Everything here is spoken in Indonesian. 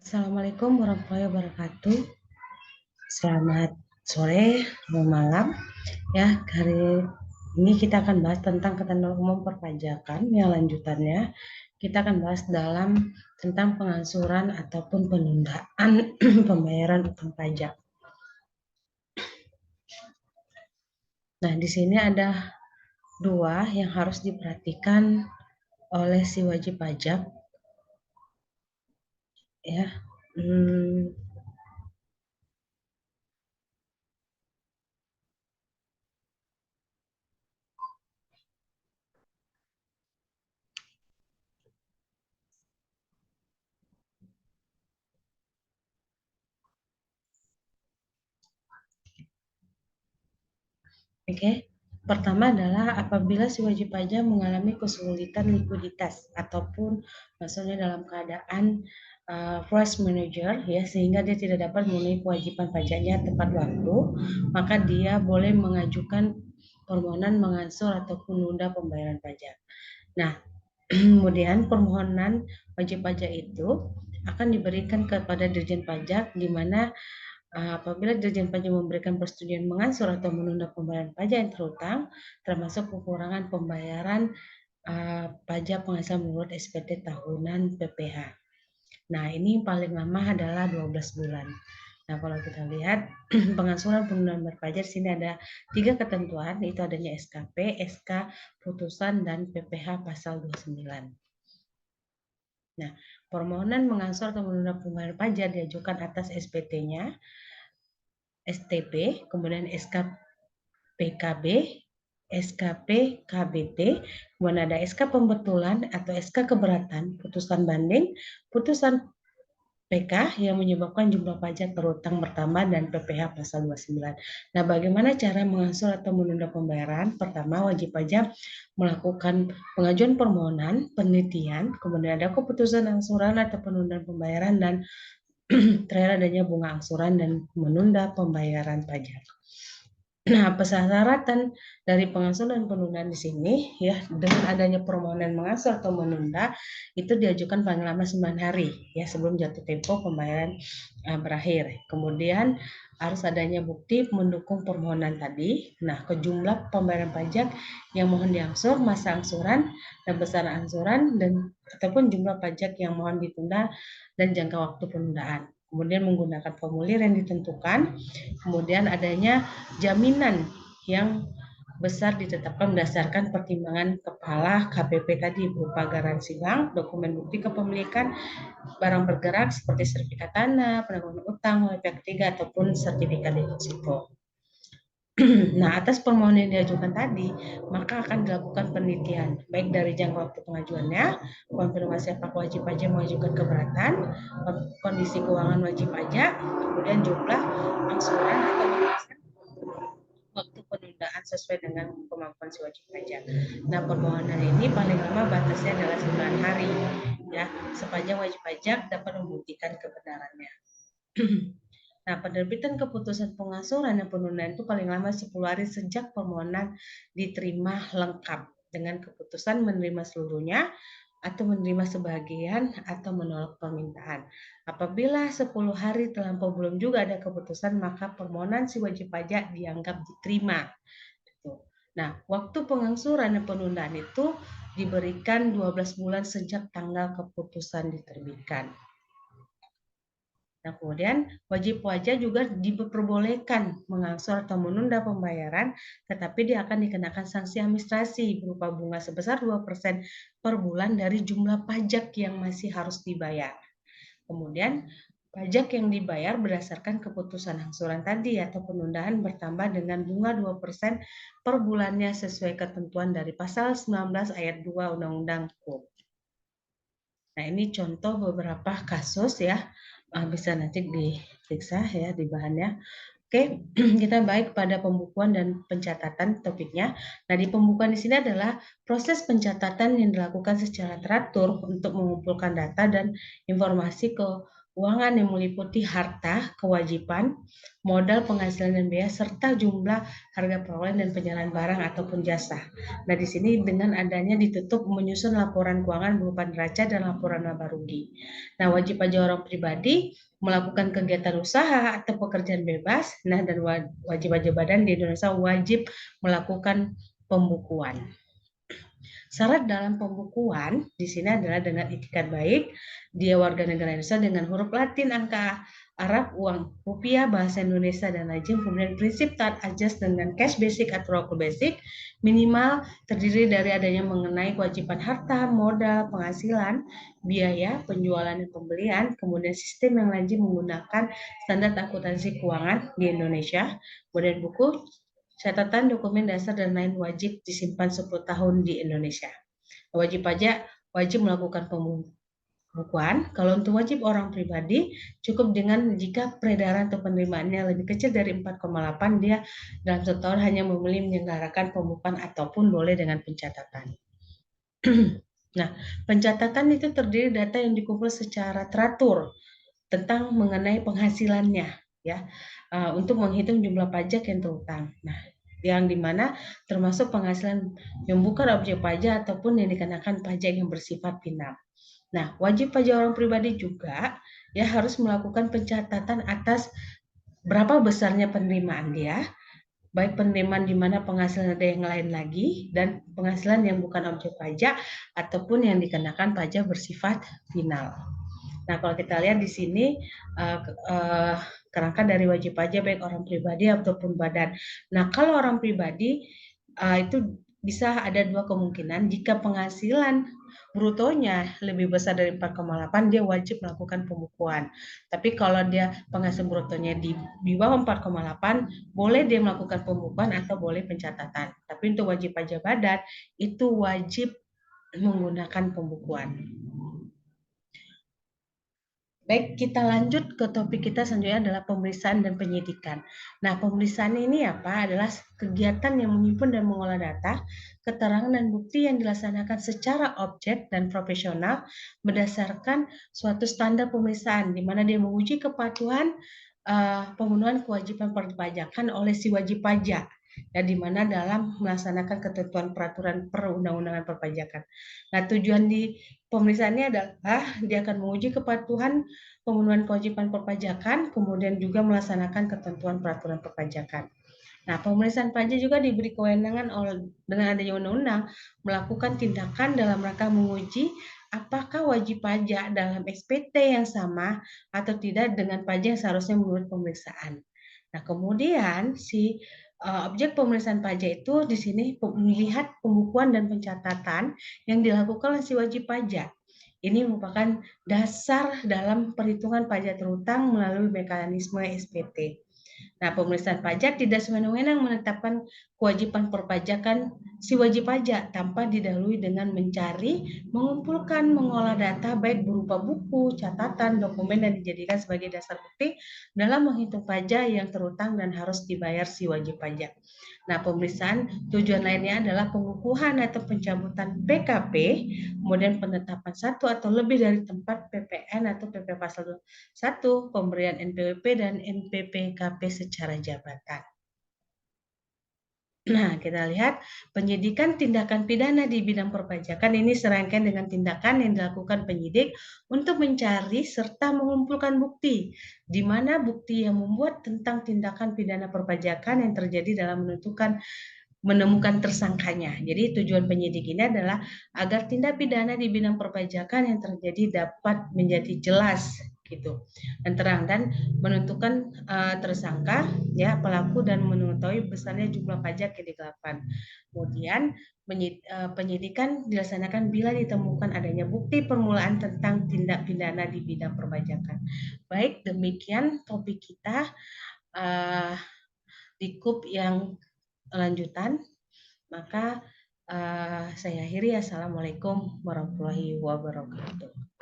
Assalamualaikum warahmatullahi wabarakatuh. Selamat sore, malam. Ya, hari ini kita akan bahas tentang ketentuan umum perpajakan yang lanjutannya. Kita akan bahas tentang pengangsuran ataupun penundaan pembayaran utang pajak. Nah, di sini ada dua yang harus diperhatikan oleh si wajib pajak. Ya, Oke, pertama adalah apabila si wajib pajak mengalami kesulitan likuiditas ataupun maksudnya dalam keadaan force manager ya sehingga dia tidak dapat memenuhi kewajiban pajaknya tepat waktu, maka dia boleh mengajukan permohonan mengansur ataupun menunda pembayaran pajak. Nah, kemudian permohonan wajib pajak itu akan diberikan kepada Dirjen Pajak di mana apabila Dirjen Pajak memberikan persetujuan mengansur atau menunda pembayaran pajak yang terhutang, termasuk pengurangan pembayaran pajak penghasilan menurut SPT tahunan PPh. Nah, ini paling lama adalah 12 bulan. Nah, kalau kita lihat pengangsuran penundaan berpajak di sini ada 3 ketentuan, yaitu adanya SKP, SK putusan dan PPh pasal 29. Nah, permohonan mengansur atau menunda pembayaran pajak diajukan atas SPT-nya, STP, kemudian SK PKB, SKP KBT, kemudian ada SK pembetulan atau SK keberatan, putusan banding, putusan PK yang menyebabkan jumlah pajak terutang bertambah dan PPh pasal 29. Nah, bagaimana cara mengansur atau menunda pembayaran? Pertama, wajib pajak melakukan pengajuan permohonan, penelitian, kemudian ada keputusan angsuran atau penundaan pembayaran dan terakhir adanya bunga angsuran dan menunda pembayaran pajak. Nah, persyaratan dari pengansur dan penundaan di sini ya dengan adanya permohonan mengansur atau menunda itu diajukan paling lama 9 hari ya sebelum jatuh tempo pembayaran berakhir. Kemudian harus adanya bukti mendukung permohonan tadi. Nah, kejumlah pembayaran pajak yang mohon diangsur, masa angsuran dan besaran angsuran dan ataupun jumlah pajak yang mohon ditunda dan jangka waktu penundaan. Kemudian menggunakan formulir yang ditentukan, kemudian adanya jaminan yang besar ditetapkan berdasarkan pertimbangan kepala KPP tadi berupa garansi bank, dokumen bukti kepemilikan barang bergerak seperti sertifikat tanah, penangguhan utang oleh pihak ketiga ataupun sertifikat deposito. Nah, atas permohonan yang diajukan tadi, maka akan dilakukan penelitian, baik dari jangka waktu pengajuannya, konfirmasi apakah wajib pajak mengajukan keberatan, kondisi keuangan wajib pajak, kemudian jumlah angsuran atau waktu penundaan sesuai dengan kemampuan si wajib pajak. Nah, permohonan ini paling lama batasnya adalah 9 hari, ya, sepanjang wajib pajak dapat membuktikan kebenarannya. Nah, penerbitan keputusan pengangsuran dan penundaan itu paling lama 10 hari sejak permohonan diterima lengkap dengan keputusan menerima seluruhnya atau menerima sebagian atau menolak permintaan. Apabila 10 hari terlampau belum juga ada keputusan, maka permohonan si wajib pajak dianggap diterima. Nah, waktu pengangsuran dan penundaan itu diberikan 12 bulan sejak tanggal keputusan diterbitkan. Nah, kemudian wajib pajak juga diperbolehkan mengangsur atau menunda pembayaran, tetapi dia akan dikenakan sanksi administrasi berupa bunga sebesar 2% per bulan dari jumlah pajak yang masih harus dibayar. Kemudian, pajak yang dibayar berdasarkan keputusan angsuran tadi atau penundaan bertambah dengan bunga 2% per bulannya sesuai ketentuan dari pasal 19 ayat 2 Undang-Undang KUHP. Nah, ini contoh beberapa kasus ya, bisa nanti diperiksa ya di bahannya. Oke, kita baik pada pembukuan dan pencatatan topiknya. Nah, di pembukuan di sini adalah proses pencatatan yang dilakukan secara teratur untuk mengumpulkan data dan informasi keuangan yang meliputi harta, kewajiban, modal, penghasilan dan biaya, serta jumlah harga perolehan dan penyerahan barang ataupun jasa. Nah, di sini dengan adanya ditutup menyusun laporan keuangan berupa neraca dan laporan laba rugi. Nah, wajib pajak orang pribadi melakukan kegiatan usaha atau pekerjaan bebas. Nah, dan wajib pajak badan di Indonesia wajib melakukan pembukuan. Syarat dalam pembukuan di sini adalah dengan itikat baik, dia warga negara Indonesia dengan huruf Latin, angka Arab, uang rupiah, bahasa Indonesia dan lazim, kemudian prinsip taat ajas dengan cash basic atau local basic, minimal terdiri dari adanya mengenai kewajiban harta, modal, penghasilan, biaya, penjualan dan pembelian, kemudian sistem yang lazim menggunakan standar akuntansi keuangan di Indonesia, kemudian buku catatan, dokumen dasar, dan lain wajib disimpan 10 tahun di Indonesia. Wajib pajak wajib melakukan pembukuan. Kalau untuk wajib orang pribadi, cukup dengan jika peredaran atau penerimaannya lebih kecil dari 4,8, dia dalam setahun hanya memilih menyelenggarakan pembukuan ataupun boleh dengan pencatatan. Nah, pencatatan itu terdiri data yang dikumpul secara teratur tentang mengenai penghasilannya, ya, untuk menghitung jumlah pajak yang terutang. Nah, yang dimana termasuk penghasilan yang bukan objek pajak ataupun yang dikenakan pajak yang bersifat final. Nah, wajib pajak orang pribadi juga ya harus melakukan pencatatan atas berapa besarnya penerimaan dia, baik penerimaan di mana penghasilan ada yang lain lagi dan penghasilan yang bukan objek pajak ataupun yang dikenakan pajak bersifat final. Nah, kalau kita lihat di sini uh, uh, kerangka dari wajib pajak baik orang pribadi ataupun badan. Nah, kalau orang pribadi itu bisa ada dua kemungkinan. Jika penghasilan brutonya lebih besar dari 4,8, dia wajib melakukan pembukuan. Tapi kalau dia penghasilan brutonya di bawah 4,8, boleh dia melakukan pembukuan atau boleh pencatatan. Tapi untuk wajib pajak badan itu wajib menggunakan pembukuan. Baik, kita lanjut ke topik kita selanjutnya adalah pemeriksaan dan penyidikan. Nah, pemeriksaan ini apa? Adalah kegiatan yang menghimpun dan mengolah data, keterangan dan bukti yang dilaksanakan secara objek dan profesional berdasarkan suatu standar pemeriksaan, di mana dia menguji kepatuhan pemenuhan kewajiban perpajakan oleh si wajib pajak, ya, di mana dalam melaksanakan ketentuan peraturan perundang-undangan perpajakan. Nah, tujuan di pemeriksaannya adalah dia akan menguji kepatuhan pemenuhan kewajiban perpajakan, kemudian juga melaksanakan ketentuan peraturan perpajakan. Nah, pemeriksaan pajak juga diberi kewenangan dengan adanya undang-undang melakukan tindakan dalam rangka menguji apakah wajib pajak dalam SPT yang sama atau tidak dengan pajak yang seharusnya menurut pemeriksaan. Nah, kemudian si objek pemeriksaan pajak itu di sini melihat pembukuan dan pencatatan yang dilakukan oleh si wajib pajak. Ini merupakan dasar dalam perhitungan pajak terutang melalui mekanisme SPT. Nah, pemeriksaan pajak tidak sewenang-wenang menetapkan kewajiban perpajakan si wajib pajak tanpa didahului dengan mencari, mengumpulkan, mengolah data baik berupa buku, catatan, dokumen dan dijadikan sebagai dasar bukti dalam menghitung pajak yang terutang dan harus dibayar si wajib pajak. Nah, pemeriksaan tujuan lainnya adalah pengukuhan atau pencabutan PKP, kemudian penetapan satu atau lebih dari tempat PPN atau PP Pasal 1, pemberian NPWP dan NPPKP secara jabatan. Nah, kita lihat penyidikan tindakan pidana di bidang perpajakan ini serangkaian dengan tindakan yang dilakukan penyidik untuk mencari serta mengumpulkan bukti, di mana bukti yang membuat tentang tindakan pidana perpajakan yang terjadi dalam menemukan tersangkanya. Jadi tujuan penyidik ini adalah agar tindak pidana di bidang perpajakan yang terjadi dapat menjadi jelas gitu dan terang dan menentukan tersangka ya pelaku dan mengetahui besarnya jumlah pajak yang digelapkan. Kemudian penyidikan dilaksanakan bila ditemukan adanya bukti permulaan tentang tindak pidana di bidang perpajakan. Baik, demikian topik kita di KUP yang lanjutan. Maka saya akhiri. Assalamualaikum warahmatullahi wabarakatuh.